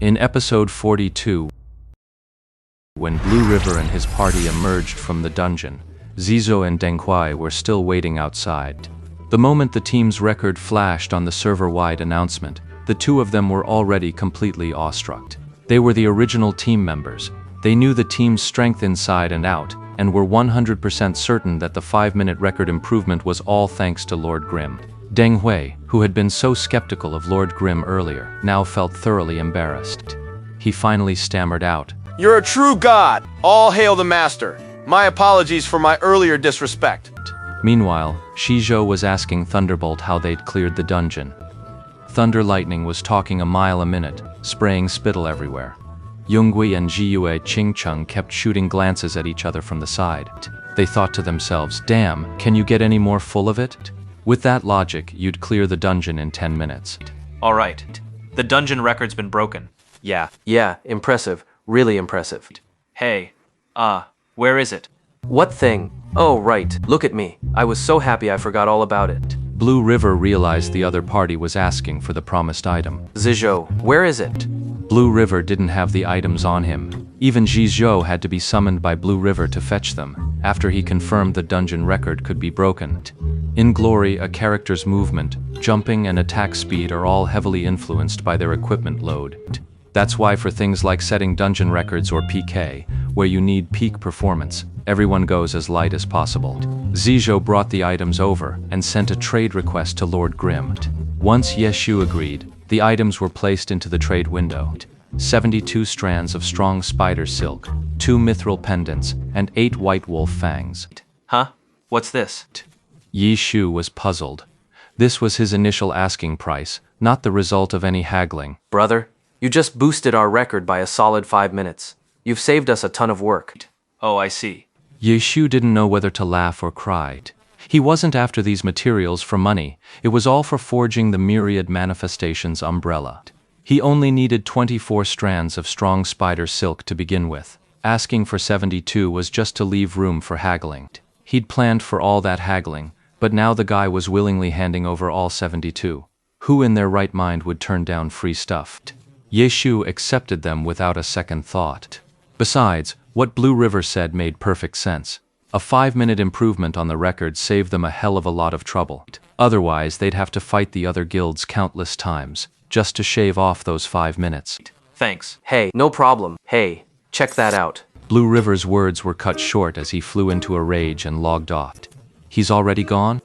In episode 42, when Blue River and his party emerged from the dungeon, Zizo and Deng Huai were still waiting outside. The moment the team's record flashed on the server-wide announcement, the two of them were already completely awestruck. They were the original team members. They knew the team's strength inside and out, and were 100% certain that the 5-minute record improvement was all thanks to Lord Grimm. Deng Huai, who had been so skeptical of Lord Grimm earlier, now felt thoroughly embarrassed. He finally stammered out, "You're a true god! All hail the master! My apologies for my earlier disrespect." Meanwhile, Shizhou was asking Thunderbolt how they'd cleared the dungeon. Thunder Lightning was talking a mile a minute, spraying spittle everywhere. Yunggui and Jiyue Qingcheng kept shooting glances at each other from the side. They thought to themselves, damn, can you get any more full of it? With that logic, you'd clear the dungeon in 10 minutes. All right. The dungeon record's been broken. Yeah. Yeah, impressive. Really impressive. Hey. Where is it? What thing? Oh, right. Look at me. I was so happy I forgot all about it. Blue River realized the other party was asking for the promised item. Zizhou, where is it? Blue River didn't have the items on him. Even Zizhou had to be summoned by Blue River to fetch them, after he confirmed the dungeon record could be broken. In Glory, a character's movement, jumping, and attack speed are all heavily influenced by their equipment load. That's why for things like setting dungeon records or PK, where you need peak performance, everyone goes as light as possible. Zizhou brought the items over and sent a trade request to Lord Grimm. Once Yeshu agreed, the items were placed into the trade window. 72 strands of strong spider silk, 2 mithril pendants, and 8 white wolf fangs. Huh? What's this? Yi Shu was puzzled. This was his initial asking price, not the result of any haggling. Brother, you just boosted our record by a solid 5 minutes. You've saved us a ton of work. Oh, I see. Yi Shu didn't know whether to laugh or cry. He wasn't after these materials for money. It was all for forging the Myriad Manifestations umbrella. He only needed 24 strands of strong spider silk to begin with. Asking for 72 was just to leave room for haggling. He'd planned for all that haggling, but now the guy was willingly handing over all 72. Who in their right mind would turn down free stuff? Yeshu accepted them without a second thought. Besides, what Blue River said made perfect sense. A 5-minute improvement on the record saved them a hell of a lot of trouble. Otherwise, they'd have to fight the other guilds countless times, just to shave off those 5 minutes. Thanks. Hey, no problem. Hey, check that out. Blue River's words were cut short as he flew into a rage and logged off. He's already gone?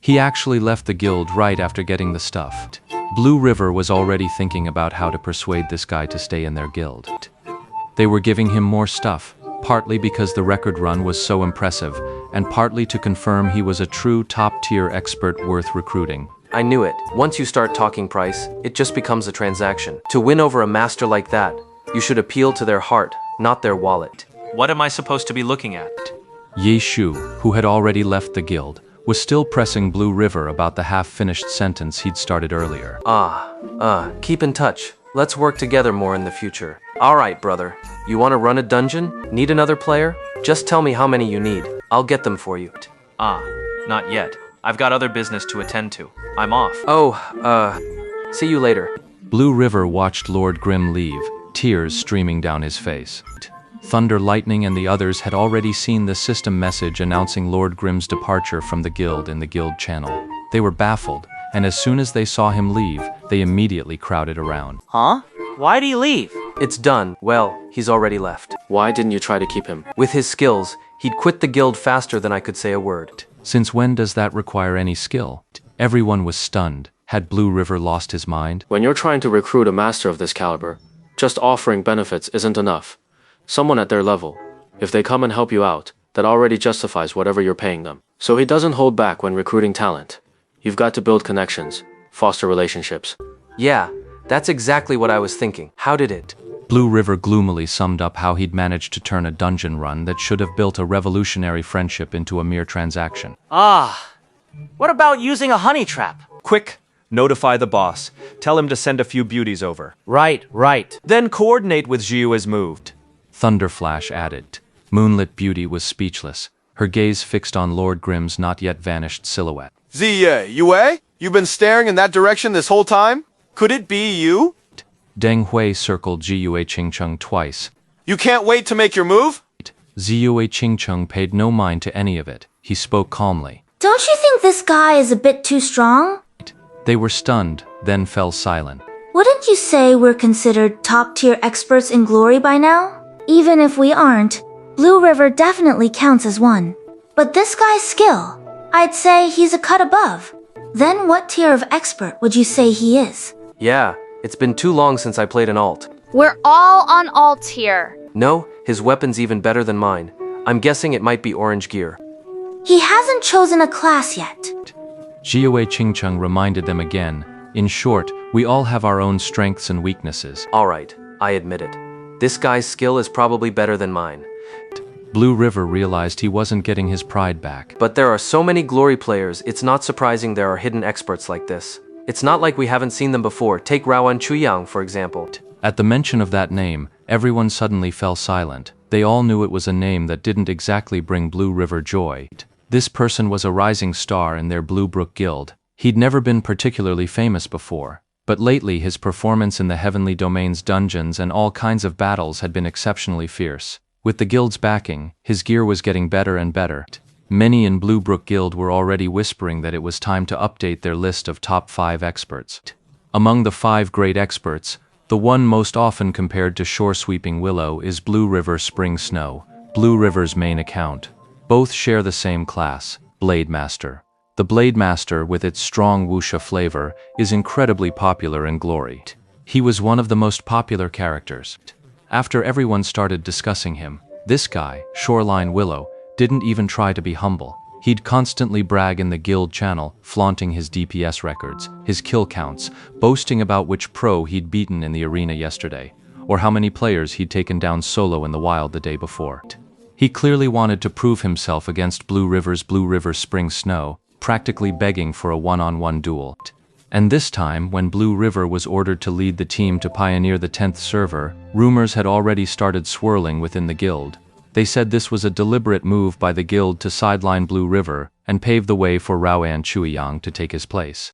He actually left the guild right after getting the stuff. Blue River was already thinking about how to persuade this guy to stay in their guild. They were giving him more stuff, partly because the record run was so impressive, and partly to confirm he was a true top-tier expert worth recruiting. I knew it. Once you start talking price, it just becomes a transaction. To win over a master like that, you should appeal to their heart, not their wallet. What am I supposed to be looking at? Ye Shu, who had already left the guild, was still pressing Blue River about the half-finished sentence he'd started earlier. Keep in touch. Let's work together more in the future. Alright, brother. You want to run a dungeon? Need another player? Just tell me how many you need. I'll get them for you. Not yet. I've got other business to attend to. I'm off. See you later. Blue River watched Lord Grimm leave, tears streaming down his face. Thunder Lightning and the others had already seen the system message announcing Lord Grimm's departure from the guild in the guild channel. They were baffled, and as soon as they saw him leave, they immediately crowded around. Huh? Why'd he leave? It's done. Well, he's already left. Why didn't you try to keep him? With his skills, he'd quit the guild faster than I could say a word. Since when does that require any skill? Everyone was stunned. Had Blue River lost his mind? When you're trying to recruit a master of this caliber, just offering benefits isn't enough. Someone at their level, if they come and help you out, that already justifies whatever you're paying them. So he doesn't hold back when recruiting talent. You've got to build connections, foster relationships. Yeah, that's exactly what I was thinking. How did it? Blue River gloomily summed up how he'd managed to turn a dungeon run that should have built a revolutionary friendship into a mere transaction. What about using a honey trap? Quick, notify the boss. Tell him to send a few beauties over. Right. Then coordinate with Jiu as moved. Thunderflash added. Moonlit Beauty was speechless, her gaze fixed on Lord Grimm's not yet vanished silhouette. Ziye, Yue? You've been staring in that direction this whole time? Could it be you? Deng Hui circled Ziyue Qingcheng twice. You can't wait to make your move? Ziyue Qingcheng paid no mind to any of it. He spoke calmly. Don't you think this guy is a bit too strong? They were stunned, then fell silent. Wouldn't you say we're considered top-tier experts in glory by now? Even if we aren't, Blue River definitely counts as one. But this guy's skill, I'd say he's a cut above. Then what tier of expert would you say he is? Yeah, it's been too long since I played an alt. We're all on alt here. No, his weapon's even better than mine. I'm guessing it might be orange gear. He hasn't chosen a class yet. Ziyue Qingcheng reminded them again. In short, we all have our own strengths and weaknesses. Alright, I admit it. This guy's skill is probably better than mine. Blue River realized he wasn't getting his pride back. But there are so many glory players, it's not surprising there are hidden experts like this. It's not like we haven't seen them before. Take Raoan Chuyang, for example. At the mention of that name, everyone suddenly fell silent. They all knew it was a name that didn't exactly bring Blue River joy. This person was a rising star in their Blue Brook Guild. He'd never been particularly famous before, but lately his performance in the Heavenly Domains dungeons and all kinds of battles had been exceptionally fierce. With the guild's backing, his gear was getting better and better. Many in Blue Brook Guild were already whispering that it was time to update their list of top 5 experts. Among the 5 great experts, the one most often compared to Shore-Sweeping Willow is Blue River Spring Snow, Blue River's main account. Both share the same class, Blade Master. The Blade Master, with its strong wuxia flavor, is incredibly popular in Glory. He was one of the most popular characters. After everyone started discussing him, this guy, Shoreline Willow, didn't even try to be humble. He'd constantly brag in the guild channel, flaunting his DPS records, his kill counts, boasting about which pro he'd beaten in the arena yesterday, or how many players he'd taken down solo in the wild the day before. He clearly wanted to prove himself against Blue River's Blue River Spring Snow, practically begging for a one-on-one duel. And this time, when Blue River was ordered to lead the team to pioneer the 10th server, rumors had already started swirling within the guild. They said this was a deliberate move by the guild to sideline Blue River and pave the way for Raoan Chuyang to take his place.